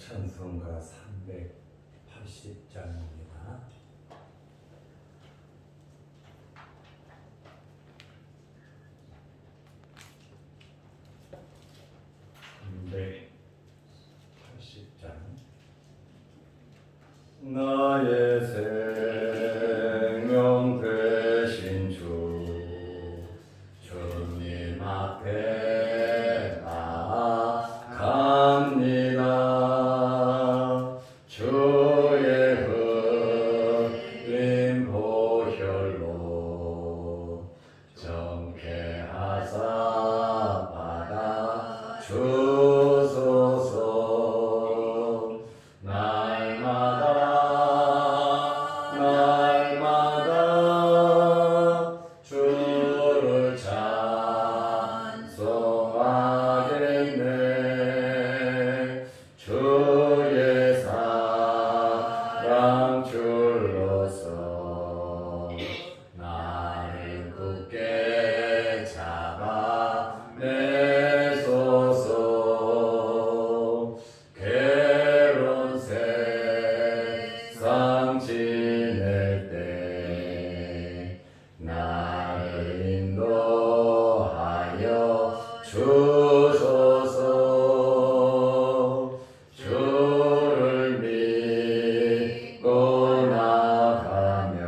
찬송가 380장입니다. 나의 생명 되신 주 주님 앞에 나아갑니다. 주의 흘린 보혈로 정케하사 받아 주소서. 날마다 주를 찬송하겠네. 주의 사랑 줄로서 나를 굳게 잡아내소서. 괴로운 세상 지낼 때 나를 인도하여 주소서. 주를 믿고 나가면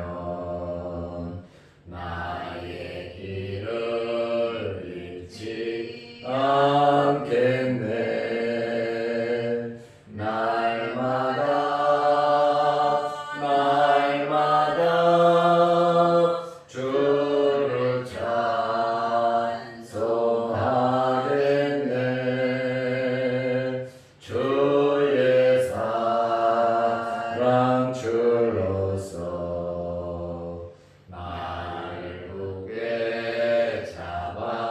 나의 길을 잃지 않겠네. 날마다 주를 찬송하겠네. 주의 사랑 줄로서 나를 굳게 잡아매소서.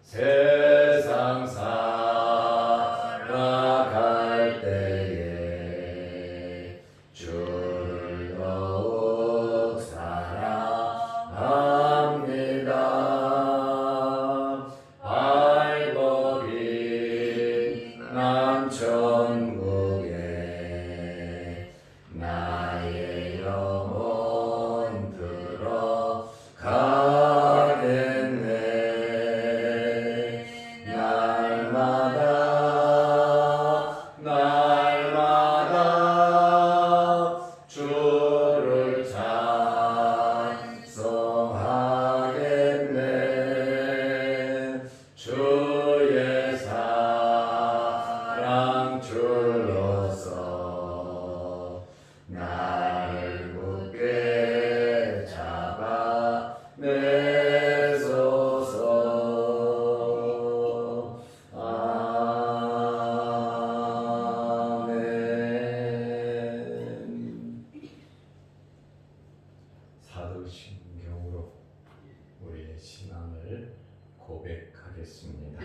세상 살아갈 때에 주를 더욱 사랑합니다. 발버둥 난 천국에 나의 영혼 들어가겠네. 날마다 주를 찬송하겠네. 주의 사랑 줄로서 나를 굳게 잡아내소서. 아멘. 사도신경으로 우리의 신앙을 고백하겠습니다.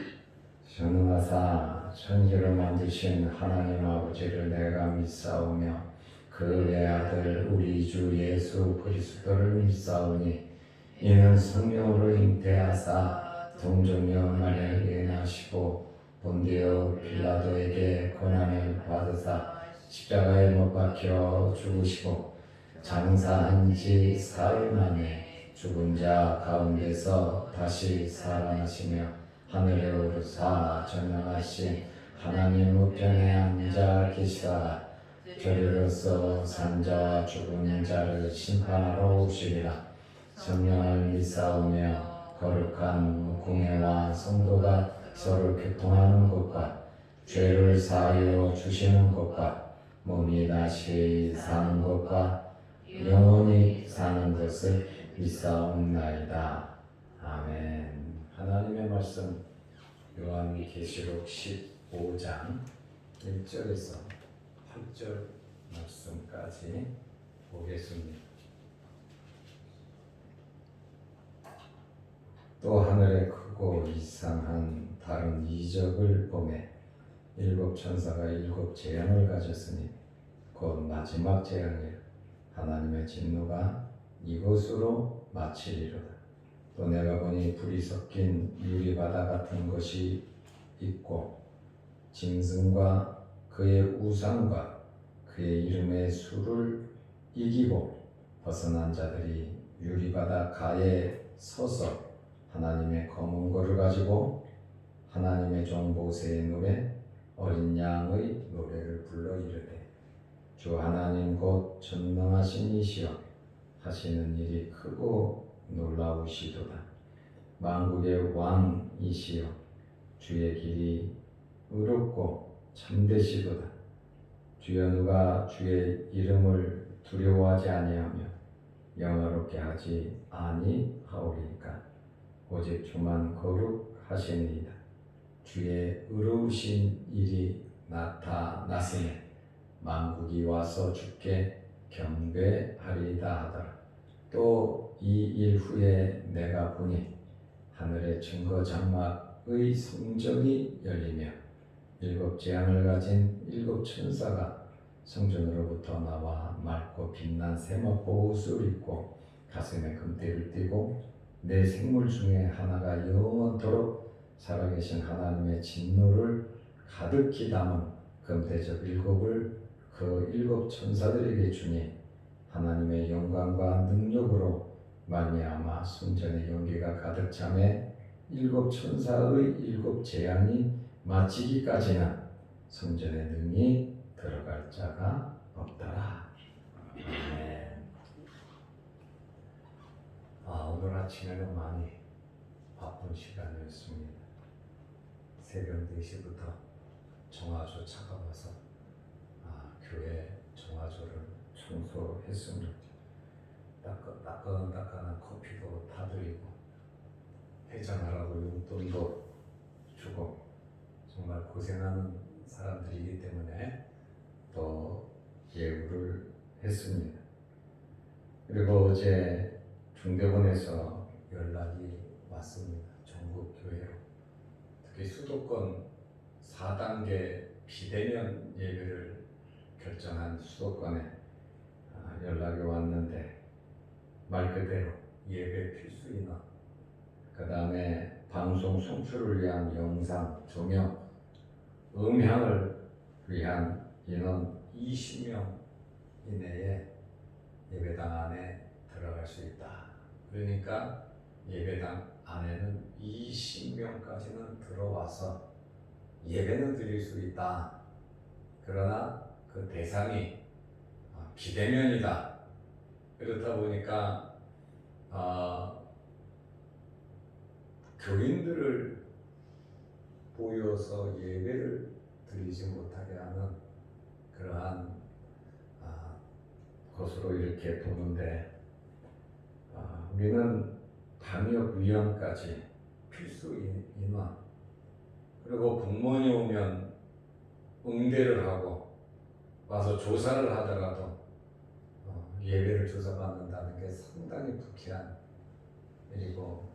전능하사 천지를 만드신 하나님 아버지를 내가 믿사오며 그 외아들 우리 주 예수 그리스도를 믿사오니 이는 성령으로 잉태하사 동정녀 마리아에게 나시고 본디오 빌라도에게 고난을 받으사 십자가에 못 박혀 죽으시고 장사한 지 사흘 만에 죽은 자 가운데서 다시 살아나시며 하늘에 오르사 전능하신 하나님 우편에 앉아 계시다가 저리로서 산자와 죽은 자를 심판하러 오시리라. 성령을 믿사오며 거룩한 공회와 성도가 서로 교통하는 것과 죄를 사하여 주시는 것과 몸이 다시 사는 것과 영원히 사는 것을 믿사옵나이다. 아멘. 하나님의 말씀 요한계시록 15장 1절에서 8절 말씀까지 보겠습니다. 또 하늘에 크고 이상한 다른 이적을 보매 일곱 천사가 일곱 재앙을 가졌으니 곧 마지막 재앙이라. 하나님의 진노가 이곳으로 마치리로다. 또 내가 보니 불이 섞인 유리바다 같은 것이 있고 짐승과 그의 우상과 그의 이름의 수를 이기고 벗어난 자들이 유리바다 가에 서서 하나님의 검은 거를 가지고 하나님의 종 모세의 노래 어린 양의 노래를 불러 이르되 주 하나님 곧 전능하신 이시여 하시는 일이 크고 놀라우시도다. 만국의 왕이시여 주의 길이 의롭고 참되시도다. 주여 누가 주의 이름을 두려워하지 아니하며 영화롭게 하지 아니하오리까. 오직 주만 거룩하시니이다. 주의 의로우신 일이 나타났으니 만국이 와서 주께 경배하리이다 하더라. 또 이 일 후에 내가 보니 하늘의 증거 장막의 성전이 열리며 일곱 재앙을 가진 일곱 천사가 성전으로부터 나와 맑고 빛난 세마포 옷을 입고 가슴에 금띠를 띠고 내 생물 중에 하나가 영원토록 살아계신 하나님의 진노를 가득히 담은 금대접 일곱을 그 일곱 천사들에게 주니 하나님의 영광과 능력으로 말미암아 성전의 연기가 가득 차매 일곱 천사의 일곱 재앙이 마치기까지는 성전에 능히 들어갈 자가 없더라. 아멘. 오늘 아침에는 많이 바쁜 시간이었습니다. 새벽 4시부터 정화조 차가 와서 교회 정화조를 청소했습니다. 따끈따끈한 커피도 타드리고 해장하라고 용돈도 주고 정말 고생하는 사람들이기 때문에 또 예우를 했습니다. 그리고 어제 중대본에서 연락이 왔습니다. 전국 교회로 특히 수도권 4단계 비대면 예배를 결정한 수도권에 연락이 왔는데 말 그대로 예배 필수 인원, 그 다음에 방송 송출을 위한 영상, 조명, 음향을 위한 인원 20명 이내에 예배당 안에 들어갈 수 있다. 그러니까 예배당 안에는 20명까지는 들어와서 예배는 드릴 수 있다. 그러나 그 대상이 비대면이다. 그렇다 보니까 교인들을 보여서 예배를 드리지 못하게 하는 그러한 것으로 이렇게 보는데 우리는 방역 위험까지 필수 인원 그리고 공무원이 오면 응대를 하고 와서 조사를 하더라도 예배를 조사받는다는 게 상당히 불쾌한 일이고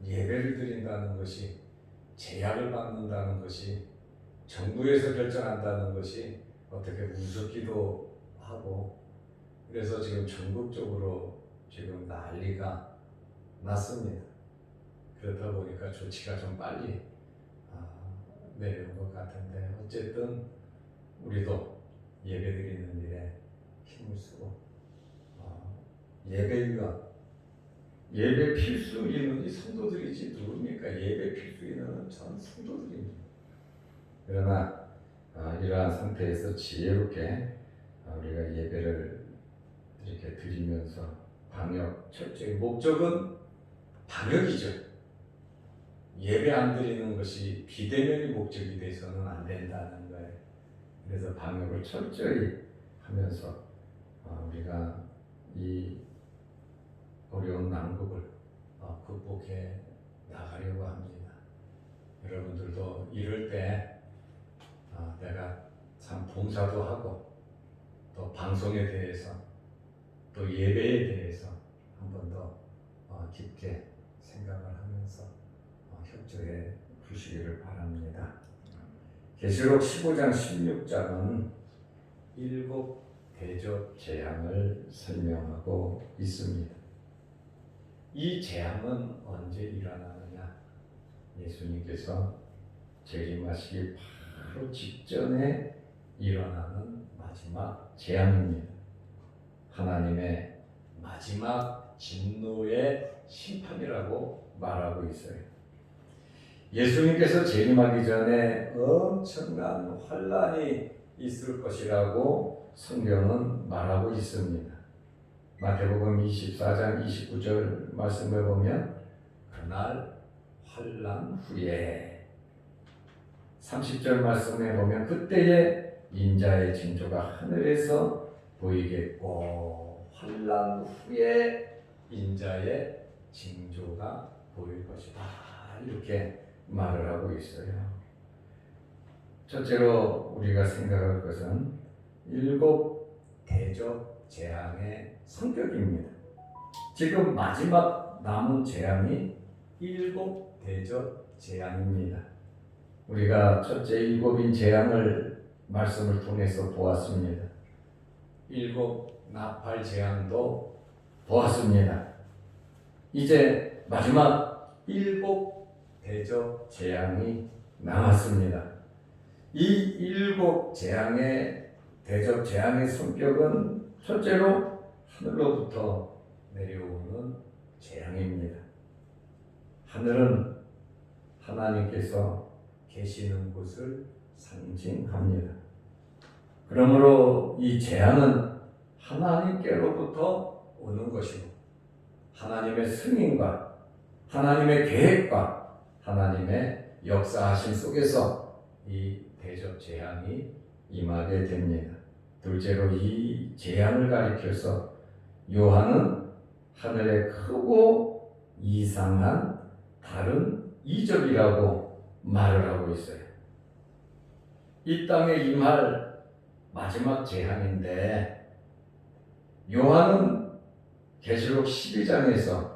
예배를 드린다는 것이 제약을 받는다는 것이 정부에서 결정한다는 것이 어떻게 우습기도 하고 그래서 지금 전국적으로 지금 난리가 났습니다. 그렇다 보니까 조치가 좀 빨리 내려온 것 같은데 어쨌든 우리도 예배드리는 일에 힘을 쓰고 예배위원 예배 필수 인원이 성도들이지 누굽니까? 예배 필수 인원은 전 성도들입니다. 그러나 이러한 상태에서 지혜롭게 우리가 예배를 이렇게 드리면서 방역 철저히 목적은 방역이죠. 예배 안 드리는 것이 비대면이 목적이 돼서는 안 된다는 거예요. 그래서 방역을 철저히 하면서 우리가 이 어려운 난국을 극복해 나가려고 합니다. 여러분들도 이럴 때 내가 참 봉사도 하고 또 방송에 대해서 또 예배에 대해서 한 번 더 깊게 생각을 하면서 협조해 주시기를 바랍니다. 계시록 15장 16장은 일곱 대접 재앙을 설명하고 있습니다. 이 재앙은 언제 일어나느냐? 예수님께서 재림하시기 바로 직전에 일어나는 마지막 재앙입니다. 하나님의 마지막 진노의 심판이라고 말하고 있어요. 예수님께서 재림하기 전에 엄청난 환란이 있을 것이라고 성경은 말하고 있습니다. 마태복음 24장 29절 말씀을 보면 그날 환란 후에 30절 말씀에 보면 그때에 인자의 징조가 하늘에서 보이겠고 환란 후에 인자의 징조가 보일 것이다. 이렇게 말을 하고 있어요. 첫째로 우리가 생각할 것은 7 대접 재앙의 성격입니다. 지금 마지막 남은 재앙이 7 대접 재앙입니다. 우리가 첫째 7인 재앙을 말씀을 통해서 보았습니다. 7 나팔 재앙도 보았습니다. 이제 마지막 7 대접 재앙이 남았습니다. 이 7 재앙의 대접 재앙의 성격은 첫째로 하늘로부터 내려오는 재앙입니다. 하늘은 하나님께서 계시는 곳을 상징합니다. 그러므로 이 재앙은 하나님께로부터 오는 것이고 하나님의 승인과 하나님의 계획과 하나님의 역사하심 속에서 이 대접 재앙이 임하게 됩니다. 둘째로 이 재앙을 가리켜서 요한은 하늘의 크고 이상한 다른 이적이라고 말을 하고 있어요. 이 땅에 임할 마지막 재앙인데 요한은 계시록 12장에서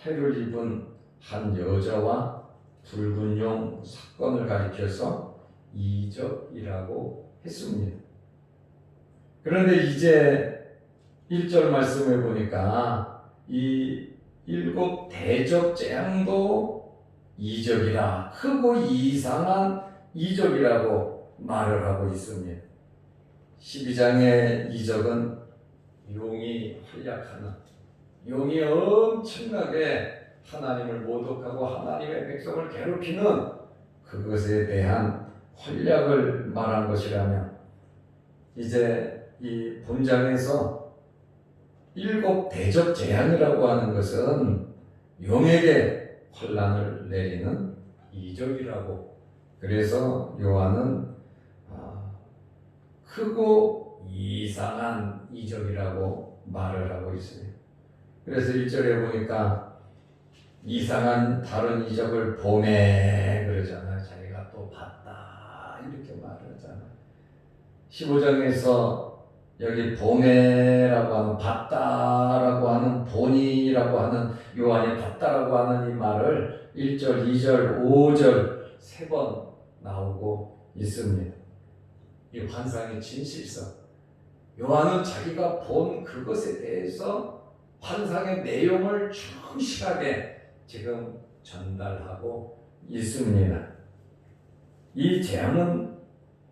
해를 입은 한 여자와 붉은 용 사건을 가리켜서 이적이라고 했습니다. 그런데 이제 1절 말씀을 보니까 이 7 대접 재앙도 이적이라 크고 이상한 이적이라고 말을 하고 있습니다. 12장의 이적은 용이 활약하는 용이 엄청나게 하나님을 모독하고 하나님의 백성을 괴롭히는 그것에 대한 활약을 말한 것이라면 이제 이 본장에서 7 대접 재앙이라고 하는 것은 용에게 환난을 내리는 이적이라고 그래서 요한은 크고 이상한 이적이라고 말을 하고 있어요. 그래서 1절에 보니까 이상한 다른 이적을 보매 그러잖아요. 자기가 또 봤다 이렇게 말을 하잖아요. 15장에서 여기 보매라고 하는 봤다라고 하는 보니라고 하는 요한이 봤다라고 하는 이 말을 1절, 2절, 5절 3번 나오고 있습니다. 이 환상의 진실성. 요한은 자기가 본 그것에 대해서 환상의 내용을 충실하게 지금 전달하고 있습니다. 이 재앙은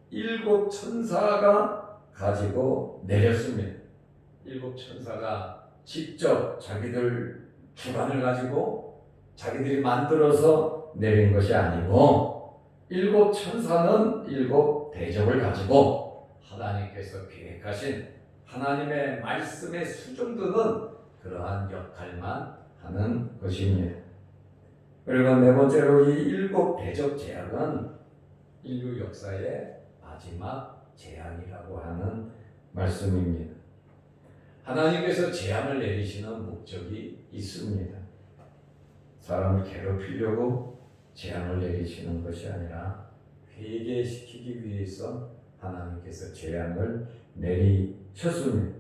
7 천사가 가지고 내렸습니다. 7 천사가 직접 자기들 주관을 가지고 자기들이 만들어서 내린 것이 아니고 7 천사는 7 대접을 가지고 하나님께서 계획하신 하나님의 말씀에 수종드는 그러한 역할만 하는 것입니다. 그리고 네 번째로 이 7 대접 재앙은 인류 역사의 마지막 재앙이라고 하는 말씀입니다. 하나님께서 재앙을 내리시는 목적이 있습니다. 사람을 괴롭히려고 재앙을 내리시는 것이 아니라 회개시키기 위해서 하나님께서 재앙을 내리셨습니다.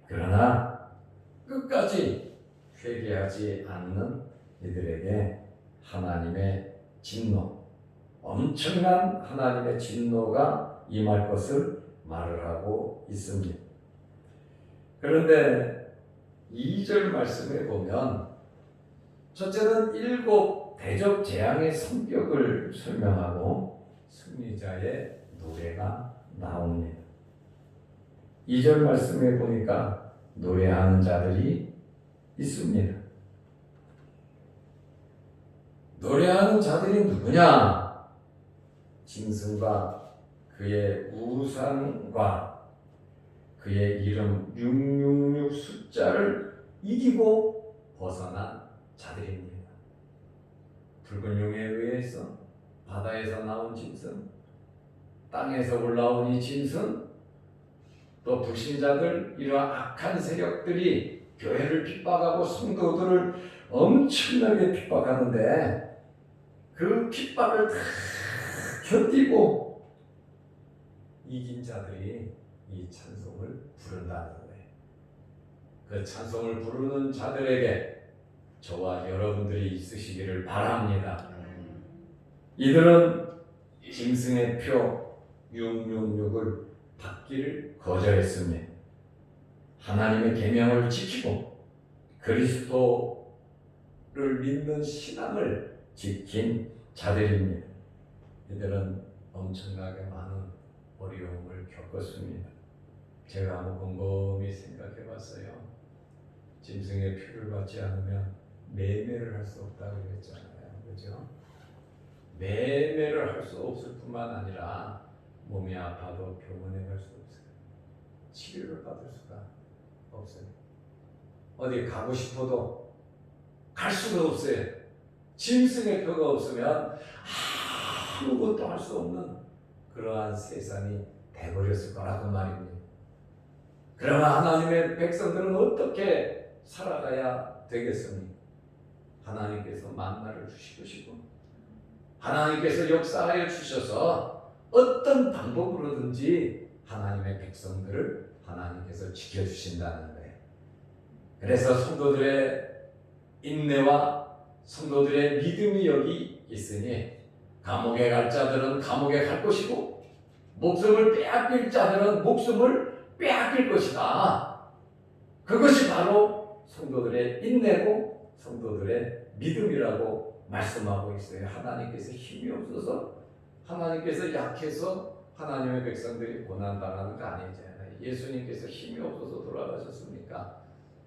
그러나 끝까지 회개하지 않는 이들에게 하나님의 진노, 엄청난 하나님의 진노가 임할 것을 말을 하고 있습니다. 그런데 2절 말씀에 보면 첫째는 7 대적 재앙의 성격을 설명하고 승리자의 노래가 나옵니다. 2절 말씀에 보니까 노래하는 자들이 있습니다. 노래하는 자들이 누구냐? 짐승과 그의 우상과 그의 이름 666 숫자를 이기고 벗어난 자들입니다. 붉은 용에 의해서 바다에서 나온 짐승, 땅에서 올라온 이 짐승, 또 불신자들, 이러한 악한 세력들이 교회를 핍박하고 성도들을 엄청나게 핍박하는데 그 핍박을 다 견디고 이긴 자들이 이 찬송을 부른다는 거예요. 그 찬송을 부르는 자들에게 저와 여러분들이 있으시기를 바랍니다. 이들은 짐승의 표 666을 받기를 거절했습니다. 하나님의 계명을 지키고 그리스도를 믿는 신앙을 지킨 자들입니다. 이들은 엄청나게 많은 어려움을 겪었습니다. 제가 한번 곰곰이 생각해 봤어요. 짐승의 피를 받지 않으면 매매를 할 수 없다고 그랬잖아요. 그렇죠? 매매를 할 수 없을 뿐만 아니라 몸이 아파도 병원에 갈 수 없어요. 치료를 받을 수가 없어요. 어디 가고 싶어도 갈 수가 없어요. 짐승의 표가 없으면 아무것도 할 수 없는 그러한 세상이 돼버렸을 거라고 말입니다. 그러면 하나님의 백성들은 어떻게 살아가야 되겠습니까? 하나님께서 만나를 주시고 하나님께서 역사하여 주셔서 어떤 방법으로든지 하나님의 백성들을 하나님께서 지켜주신다는 거예요. 그래서 성도들의 인내와 성도들의 믿음이 여기 있으니 감옥에 갈 자들은 감옥에 갈 것이고 목숨을 빼앗길 자들은 목숨을 빼앗길 것이다. 그것이 바로 성도들의 인내고 성도들의 믿음이라고 말씀하고 있어요. 하나님께서 힘이 없어서 하나님께서 약해서 하나님의 백성들이 고난당하는 거 아니잖아요. 예수님께서 힘이 없어서 돌아가셨습니까?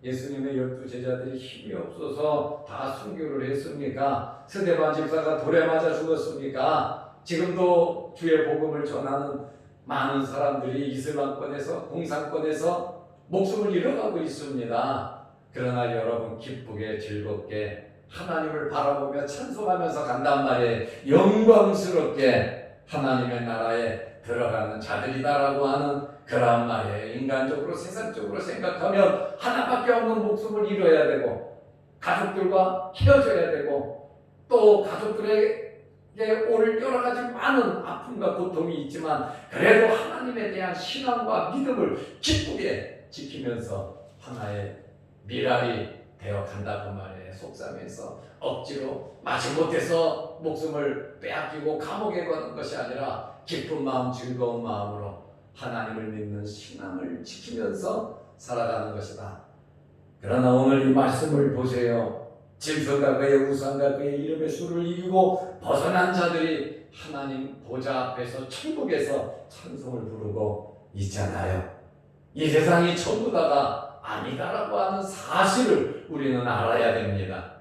예수님의 12 제자들이 힘이 없어서 다 순교를 했습니까? 스데반 집사가 돌에 맞아 죽었습니까? 지금도 주의 복음을 전하는 많은 사람들이 이슬람권에서 공산권에서 목숨을 잃어가고 있습니다. 그러나 여러분 기쁘게 즐겁게 하나님을 바라보며 찬송하면서 간단 말이에요. 영광스럽게 하나님의 나라에 들어가는 자들이다라고 하는 그런 말이에요. 인간적으로 세상적으로 생각하면 하나밖에 없는 목숨을 잃어야 되고 가족들과 헤어져야 되고 또 가족들에게 올 여러 가지 많은 아픔과 고통이 있지만 그래도 하나님에 대한 신앙과 믿음을 기쁘게 지키면서 하나의 미랄이 되어 간다고 말이에요. 속상해서 억지로 마지못해서 목숨을 빼앗기고 감옥에 가는 것이 아니라 기쁜 마음 즐거운 마음으로 하나님을 믿는 신앙을 지키면서 살아가는 것이다. 그러나 오늘 이 말씀을 보세요. 짐승과 그의 우상과 그의 이름의 수를 이기고 벗어난 자들이 하나님 보좌 앞에서 천국에서 찬송을 부르고 있잖아요. 이 세상이 전부 다가 아니다라고 하는 사실을 우리는 알아야 됩니다.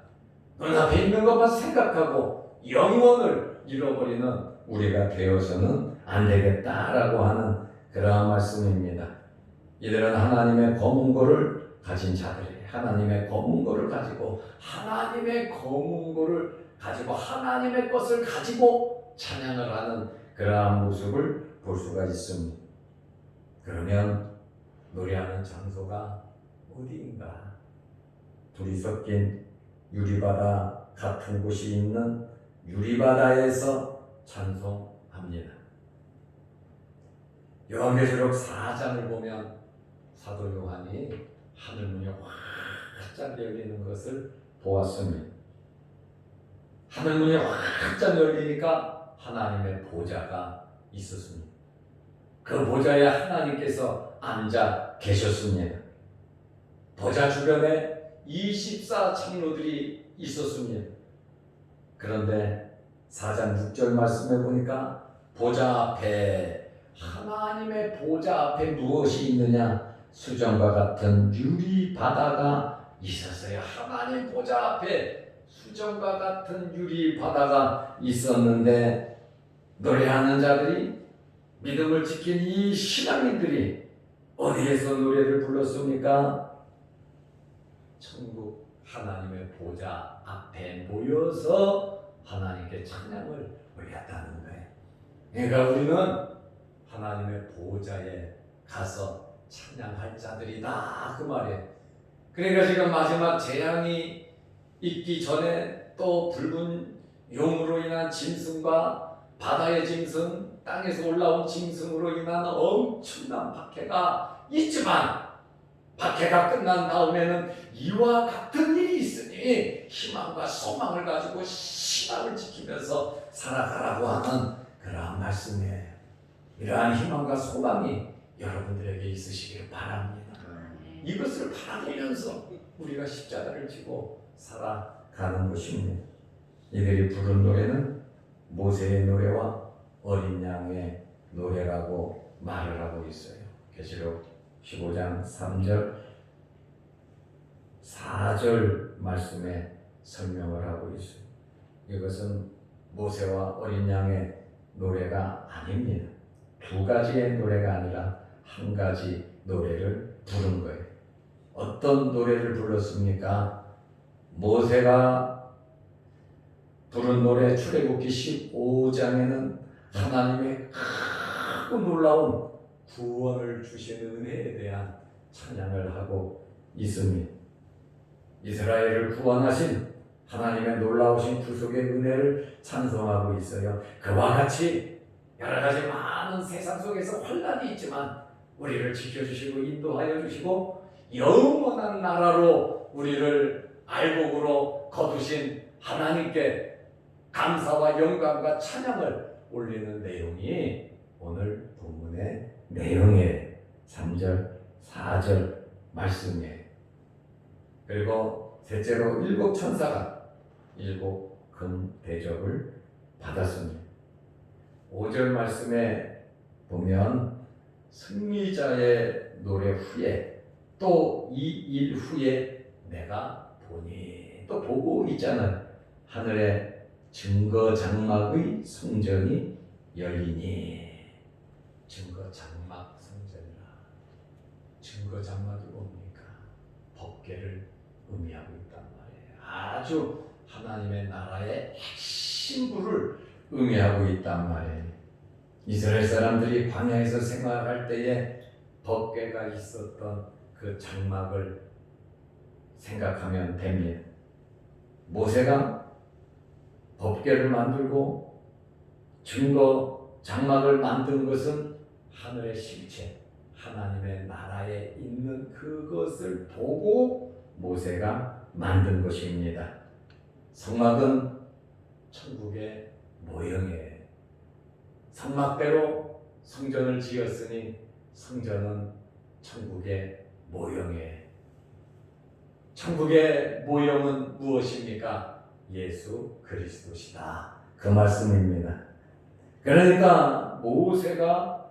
눈앞에 있는 것만 생각하고 영원을 잃어버리는 우리가 되어서는 안 되겠다라고 하는 그러한 말씀입니다. 이들은 하나님의 검은고를 가진 자들이에요. 하나님의 검은고를 가지고 하나님의 검은고를 가지고 하나님의 것을 가지고 찬양을 하는 그러한 모습을 볼 수가 있습니다. 그러면 노래하는 장소가 어디인가? 둘이 섞인 유리바다 같은 곳이 있는 유리바다에서 찬송합니다. 요한계시록 4장을 보면 사도 요한이 하늘문이 활짝 열리는 것을 보았습니다. 하늘문이 활짝 열리니까 하나님의 보좌가 있었습니다. 그 보좌에 하나님께서 앉아 계셨습니다. 보좌 주변에 24 장로들이 있었습니다. 그런데 4장 6절 말씀에 보니까 보좌 앞에, 하나님의 보좌 앞에 무엇이 있느냐? 수정과 같은 유리 바다가 있었어요. 하나님 보좌 앞에 수정과 같은 유리 바다가 있었는데, 노래하는 자들이, 믿음을 지킨 이 신앙인들이 어디에서 노래를 불렀습니까? 천국 하나님의 보좌 앞에 모여서 하나님께 찬양을 올렸다는 거예요. 그러니까 우리는 하나님의 보좌에 가서 찬양할 자들이다, 그 말이에요. 그러니까 지금 마지막 재앙이 있기 전에 또 붉은 용으로 인한 짐승과 바다의 짐승, 땅에서 올라온 짐승으로 인한 엄청난 박해가 있지만, 박해가 끝난 다음에는 이와 같은 일이 있으니 희망과 소망을 가지고 신앙을 지키면서 살아가라고 하는 그러한 말씀이에요. 이러한 희망과 소망이 여러분들에게 있으시길 바랍니다. 이것을 바라보면서 우리가 십자가를 지고 살아가는 것입니다. 이들이 부른 노래는 모세의 노래와 어린 양의 노래라고 말을 하고 있어요. 계시록 15장 3절 4절 말씀에 설명을 하고 있어요. 이것은 모세와 어린 양의 노래가 아닙니다. 두 가지의 노래가 아니라 한 가지 노래를 부른 거예요. 어떤 노래를 불렀습니까? 모세가 부른 노래 출애굽기 15장에는 하나님의 크고 놀라운 구원을 주시는 은혜에 대한 찬양을 하고 있습니다. 이스라엘을 구원하신 하나님의 놀라우신 구속의 은혜를 찬송하고 있어요. 그와 같이 여러 가지 많은 세상 속에서 환난이 있지만 우리를 지켜주시고 인도하여 주시고 영원한 나라로 우리를 알곡으로 거두신 하나님께 감사와 영광과 찬양을 올리는 내용이 오늘 본문의 내용이에요. 3절, 4절 말씀이에요. 그리고 셋째로 일곱 천사가 일곱 금 대접을 받았습니다. 5절 말씀에 보면 승리자의 노래 후에 또 이 일 후에 내가 보니, 또 보고 있잖아요. 하늘에 증거 장막의 성전이 열리니. 증거 장막 성전이라. 증거 장막이 뭡니까? 법궤를 의미하고 있단 말이에요. 아주 하나님의 나라의 핵심부를 의미하고 있단 말이에요. 이스라엘 사람들이 광야에서 생활할 때에 법궤가 있었던 그 장막을 생각하면 됩니다. 모세가 법궤를 만들고 증거 장막을 만든 것은 하늘의 실체, 하나님의 나라에 있는 그것을 보고 모세가 만든 것입니다. 성막은 천국의 모형이에요. 성막대로 성전을 지었으니 성전은 천국의 모형이에요. 천국의 모형은 무엇입니까? 예수 그리스도시다, 그 말씀입니다. 그러니까 모세가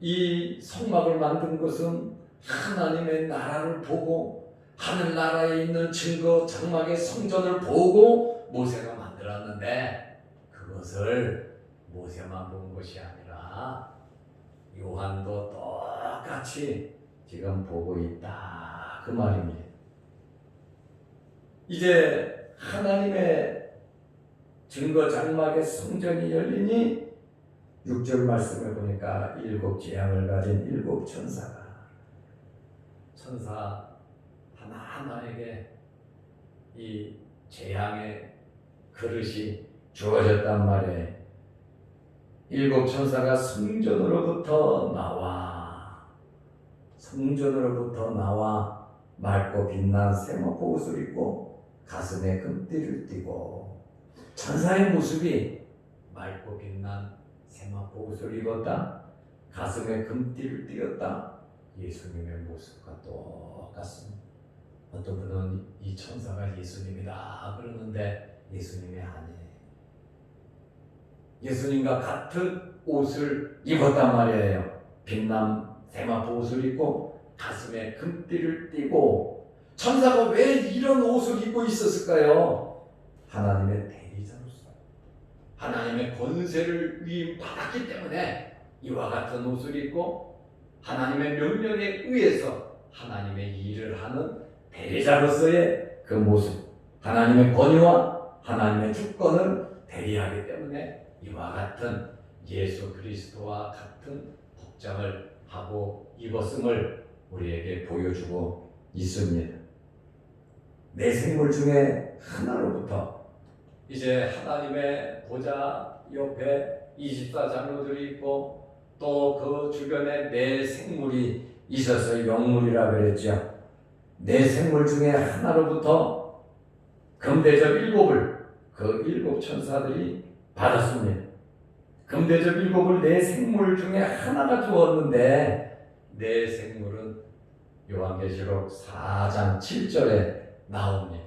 이 성막을 만든 것은 하나님의 나라를 보고 하늘나라에 있는 증거 장막의 성전을 보고 모세가 만들었는데, 그것을 모세만 본 것이 아니라 요한도 똑같이 지금 보고 있다, 그 말입니다. 이제 하나님의 증거 장막의 성전이 열리니 6절 말씀을 보니까 일곱 재앙을 가진 일곱 천사가, 천사 하나하나에게 이 재앙의 그릇이 주어졌단 말이에요. 일곱 천사가 성전으로부터 나와 맑고 빛난 세마포 옷을 입고 가슴에 금띠를 띠고. 천사의 모습이 맑고 빛난 세마포 옷을 입었다, 가슴에 금띠를 띠었다. 예수님의 모습과 똑같습니다. 어떤 분은 이 천사가 예수님이다 그러는데 예수님의 아내예요. 예수님과 같은 옷을 입었단 말이에요. 빛남 세마포 옷을 입고 가슴에 금띠를 띠고. 천사가 왜 이런 옷을 입고 있었을까요? 하나님의 대리자로서 하나님의 권세를 위임받았기 때문에 이와 같은 옷을 입고 하나님의 명령에 의해서 하나님의 일을 하는 대리자로서의 그 모습, 하나님의 권위와 하나님의 주권을 대리하기 때문에 이와 같은 예수 그리스도와 같은 복장을 하고 입었음을 우리에게 보여주고 있습니다. 내 생물 중에 하나로부터 이제 하나님의 보좌 옆에 24장로들이 있고 또 그 주변에 내 생물이 있어서 영물이라 그랬죠. 내 생물 중에 하나로부터 금대접 7을 그 7 천사들이 받았습니다. 금대접 7을 내 생물 중에 하나가 주었는데 내 생물은 요한계시록 4장 7절에 나옵니다.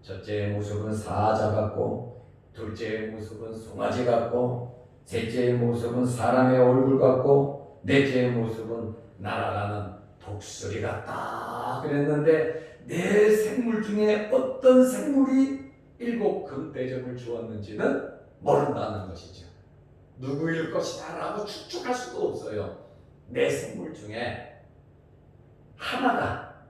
첫째의 모습은 사자 같고 둘째의 모습은 송아지 같고 셋째의 모습은 사람의 얼굴 같고 넷째의 모습은 날아가는 독수리 같다 그랬는데 내 생물 중에 어떤 생물이 7 금대접을 주었는지는 모른다는 것이죠. 누구일 것이다 라고 추측할 수도 없어요. 내 생물 중에 하나가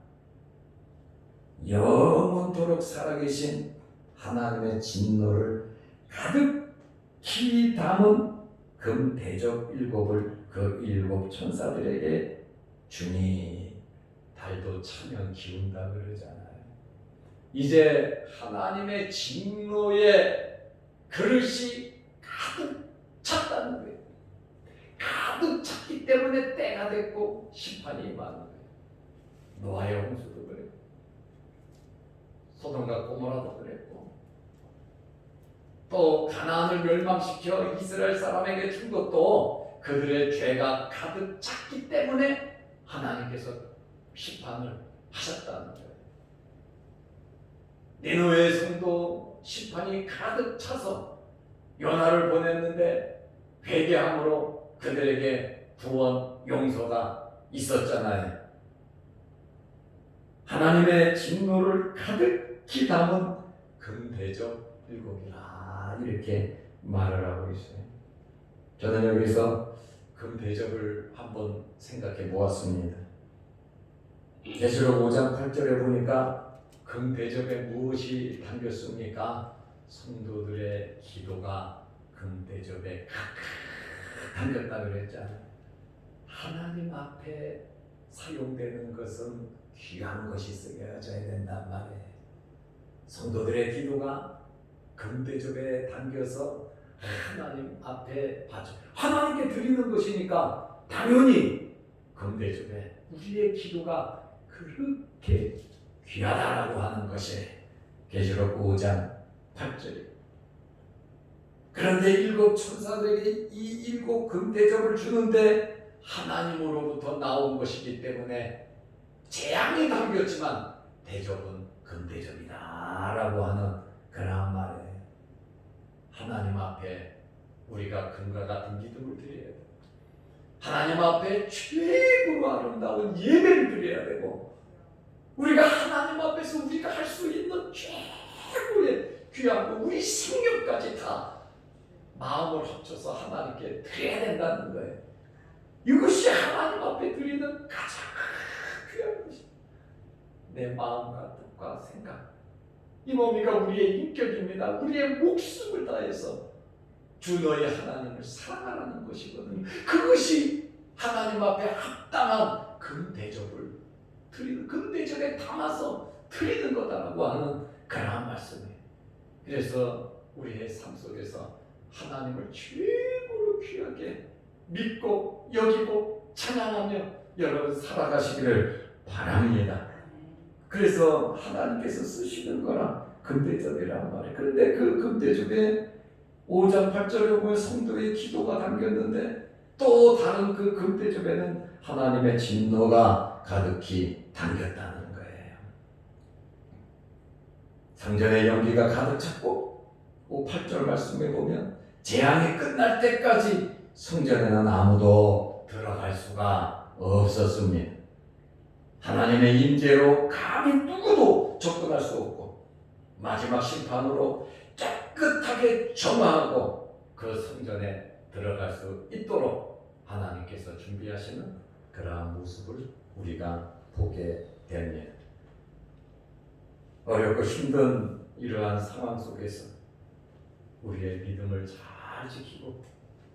영원토록 살아계신 하나님의 진노를 가득히 담은 금대접 7을 그 7 천사들에게 주니 달도 차면 기운다 그러잖아요. 이제 하나님의 진노의 그릇이 가득 찼다는 거예요. 가득 찼기 때문에 때가 됐고 심판이 임하는 거예요. 노아의 홍수도 그랬고 소돔과 고모라도 그랬고 또 가나안을 멸망시켜 이스라엘 사람에게 준 것도 그들의 죄가 가득 찼기 때문에 하나님께서 심판을 하셨다는 거예요. 니느웨의 성도 심판이 가득 차서 요나를 보냈는데 회개함으로 그들에게 구원 용서가 있었잖아요. 하나님의 진노를 가득히 담은 금대접 7이라 이렇게 말을 하고 있어요. 저는 여기서 금대접을 한번 생각해 보았습니다. 계시록 5장 8절에 보니까 금대접에 무엇이 담겼습니까? 성도들의 기도가 금대접에 가득 담겼다 그랬잖아요. 하나님 앞에 사용되는 것은 귀한 것이 쓰여져야 된단 말이에요. 성도들의 기도가 금대접에 담겨서 하나님 앞에 바쳐 하나님께 드리는 것이니까 당연히 금대접에 우리의 기도가 그렇게 귀하다라고 하는 것이 계시록 5장 8절입니다. 그런데 7 천사들에게 이 7 금대접을 주는데 하나님으로부터 나온 것이기 때문에 재앙이 담겼지만 대접은 금대접이다 라고 하는 그런 말이에요. 하나님 앞에 우리가 금과 같은 믿음을 드려야 돼요. 하나님 앞에 최고로 아름다운 예배를 드려야 되고 우리가 하나님 앞에서 우리가 할 수 있는 최고의 귀한 거 우리 생명까지 다 마음을 합쳐서 하나님께 드려야 된다는 거예요. 이것이 하나님 앞에 드리는 가장 귀한 것입니다. 내 마음과 뜻과 생각 이 몸이가 우리의 인격입니다. 우리의 목숨을 다해서 주 너의 하나님을 사랑하라는 것이거든요. 그것이 하나님 앞에 합당한 금대접을 드리는 금대접에 담아서 드리는 거다라고 하는 그런 말씀이에요. 그래서 우리의 삶 속에서 하나님을 최고로 귀하게 믿고 여기고 찬양하며 여러분 살아가시기를 바랍니다. 그래서 하나님께서 쓰시는 거라 금대접이란 말이에요. 그런데 그 금대접에 5장 8절에 보면 성도의 기도가 담겼는데 또 다른 그 금대접에는 하나님의 진노가 가득히 담겼다는 거예요. 성전에 연기가 가득 찼고 8절 말씀에 보면 재앙이 끝날 때까지 성전에는 아무도 들어갈 수가 없었습니다. 하나님의 임재로 감히 누구도 접근할 수 없고 마지막 심판으로 깨끗하게 정화하고 그 성전에 들어갈 수 있도록 하나님께서 준비하시는 그러한 모습을 우리가 보게 됩니다. 어렵고 힘든 이러한 상황 속에서 우리의 믿음을 잘 지키고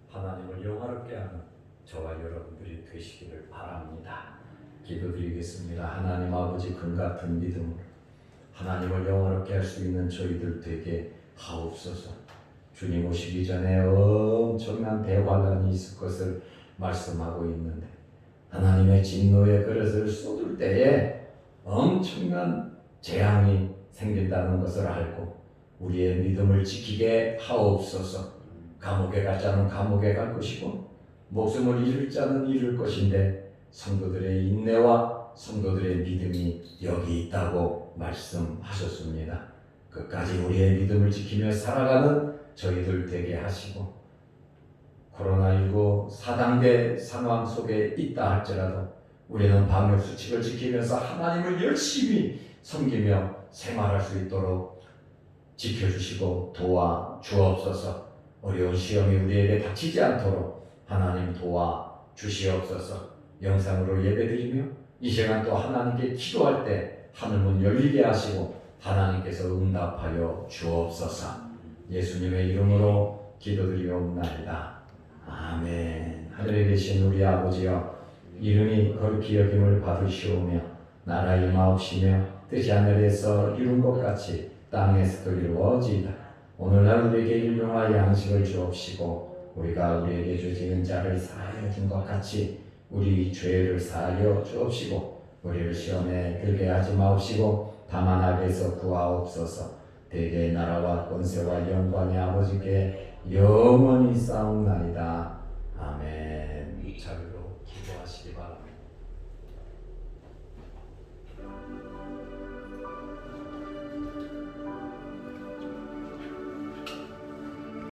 하나님을 영화롭게 하는 저와 여러분들이 되시기를 바랍니다. 기도드리겠습니다. 하나님 아버지, 금같은 믿음으로 하나님을 영화롭게 할 수 있는 저희들 되게 하옵소서. 주님 오시기 전에 엄청난 대환란이 있을 것을 말씀하고 있는데 하나님의 진노의 그릇을 쏟을 때에 엄청난 재앙이 생긴다는 것을 알고 우리의 믿음을 지키게 하옵소서. 감옥에 갈 자는 감옥에 갈 것이고 목숨을 잃을 자는 잃을 것인데 성도들의 인내와 성도들의 믿음이 여기 있다고 말씀하셨습니다. 끝까지 우리의 믿음을 지키며 살아가는 저희들 되게 하시고 코로나19 4단계 상황 속에 있다 할지라도 우리는 방역수칙을 지키면서 하나님을 열심히 섬기며 생활할 수 있도록 지켜주시고 도와주옵소서. 어려운 시험이 우리에게 닥치지 않도록 하나님 도와주시옵소서. 영상으로 예배드리며 이 시간 또 하나님께 기도할 때 하늘문 열리게 하시고 하나님께서 응답하여 주옵소서. 예수님의 이름으로 기도드리옵나이다. 아멘. 하늘에 계신 우리 아버지여, 이름이 거룩히 여김을 받으시오며 나라 임하옵시며 뜻이 하늘에서 이룬 것 같이 땅에서도 이루어지이다. 오늘날 우리에게 일용할 양식을 주옵시고 우리가 우리에게 죄지은 자를 사하여 준 것 같이 우리 죄를 사하여 주옵시고 우리를 시험에 들게 하지 마옵시고 다만 악에서 구하옵소서. 대개의 나라와 권세와 영광의 아버지께 영원히 싸움나이다. 아멘. 자유로 기도하시기 바랍니다.